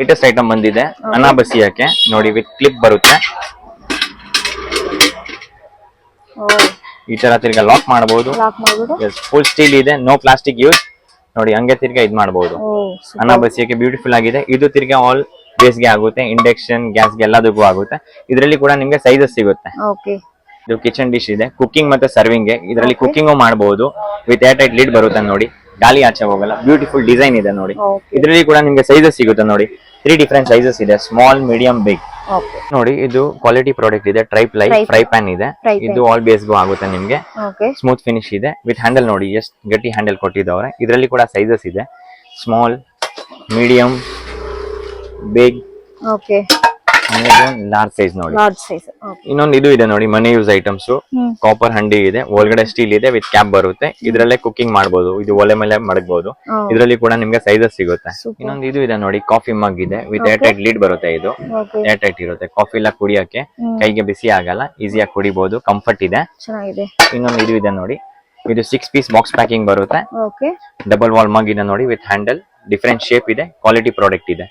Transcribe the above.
Latest item ಬಂದಿದೆ ಅನ್ನ ಬಸಿಯಕ್ಕೆ ನೋಡಿ, ವಿತ್ ಕ್ಲಿಪ್ ಬರುತ್ತೆ. ಈ ತರ ತಿರ್ಗಾ ಲಾಕ್ ಮಾಡಬಹುದು. ಫುಲ್ ಸ್ಟೀಲ್ ಇದೆ, ನೋ ಪ್ಲಾಸ್ಟಿಕ್ ಯೂಸ್. ನೋಡಿ ಹಂಗೆ ತಿರ್ಗಾ ಇದ್ ಮಾಡಬಹುದು. ಅನ್ನ ಬಸಿಯಕ್ಕೆ ಬ್ಯೂಟಿಫುಲ್ ಆಗಿದೆ. ಇದು ತಿರ್ಗಾ ಆಲ್ ಬೇಸ್ಗೆ ಆಗುತ್ತೆ, ಇಂಡಕ್ಷನ್ ಗ್ಯಾಸ್ಗೆ ಎಲ್ಲದಕ್ಕೂ ಆಗುತ್ತೆ. ಇದರಲ್ಲಿ ಕೂಡ ನಿಮ್ಗೆ ಸೈಜಸ್ ಸಿಗುತ್ತೆ. ಇದು ಕಿಚನ್ ಡಿಶ್ ಇದೆ, ಕುಕಿಂಗ್ ಮತ್ತೆ ಸರ್ವಿಂಗ್ ಗೆ. ಇದರಲ್ಲಿ ಕುಕಿಂಗ್ ಮಾಡಬಹುದು. ವಿತ್ ಏರ್ ಟೈಟ್ ಲೀಡ್ ಬರುತ್ತೆ ನೋಡಿ, ಗಾಳಿ ಆಚೆ ಹೋಗಲ್ಲ. ಬ್ಯೂಟಿಫುಲ್ ಡಿಸೈನ್ ಇದೆ ನೋಡಿ. ಇದರಲ್ಲಿ ಕೂಡ ನಿಮ್ಗೆ ಸೈಜಸ್ ಸಿಗುತ್ತೆ ನೋಡಿ, 3 ಡಿಫರೆಂಟ್ ಸೈಜಸ್ ಇದೆ, ಸ್ಮಾಲ್, ಮೀಡಿಯಂ, ಬಿಗ್. ನೋಡಿ ಇದು ಕ್ವಾಲಿಟಿ ಪ್ರಾಡಕ್ಟ್ ಇದೆ. ಟ್ರೈಪ್ ಲೈಟ್ ಫ್ರೈ ಪ್ಯಾನ್ ಇದೆ. ಇದು ಆಲ್ ಬೇಸ್ಗೂ ಆಗುತ್ತೆ ನಿಮ್ಗೆ. ಸ್ಮೂತ್ ಫಿನಿಶ್ ಇದೆ ವಿತ್ ಹ್ಯಾಂಡಲ್ ನೋಡಿ, ಎಷ್ಟು ಗಟ್ಟಿ ಹ್ಯಾಂಡಲ್ ಕೊಟ್ಟಿದ್ದವ್ರೆ. ಇದರಲ್ಲಿ ಕೂಡ ಸೈಜಸ್ ಇದೆ, small, medium, big, large size ನೋಡಿ. ಇನ್ನೊಂದು ಇದು ಇದೆ ನೋಡಿ, ಮನೆ ಯೂಸ್ ಐಟಮ್ಸ್. ಕಾಪರ್ ಹಂಡಿ ಇದೆ, ಒಳಗಡೆ ಸ್ಟೀಲ್ ಇದೆ, ವಿತ್ ಕ್ಯಾಪ್ ಬರುತ್ತೆ. ಇದ್ರಲ್ಲೇ ಕುಕಿಂಗ್ ಮಾಡಬಹುದು. ಇದು ಒಲೆ ಮೇಲೆ ಮಡಗಬಹುದು. ಇದರಲ್ಲಿ ಕೂಡ ನಿಮ್ಗೆ ಸೈಜಸ್ ಸಿಗುತ್ತೆ. ಇನ್ನೊಂದು ಇದು ಇದೆ ನೋಡಿ, ಕಾಫಿ ಮಗ್ ಇದೆ, ವಿತ್ ಏರ್ ಟೈಟ್ ಲೀಡ್ ಬರುತ್ತೆ. ಇದು ಏರ್ ಟೈಟ್ ಇರುತ್ತೆ. ಕಾಫಿ ಎಲ್ಲ ಕುಡಿಯಕ್ಕೆ ಕೈಗೆ ಬಿಸಿ ಆಗಲ್ಲ, ಈಸಿಯಾಗಿ ಕುಡಿಬಹುದು, ಕಂಫರ್ಟ್ ಇದೆ. ಇನ್ನೊಂದು ಇದು ಇದೆ ನೋಡಿ, ಇದು 6 ಪೀಸ್ ಬಾಕ್ಸ್ ಪ್ಯಾಕಿಂಗ್ ಬರುತ್ತೆ. ಡಬಲ್ ವಾಲ್ ಮಗ್ ಇದೆ ನೋಡಿ, ವಿತ್ ಹ್ಯಾಂಡಲ್. ಡಿಫರೆಂಟ್ ಶೇಪ್ ಇದೆ, ಕ್ವಾಲಿಟಿ ಪ್ರಾಡಕ್ಟ್ ಇದೆ.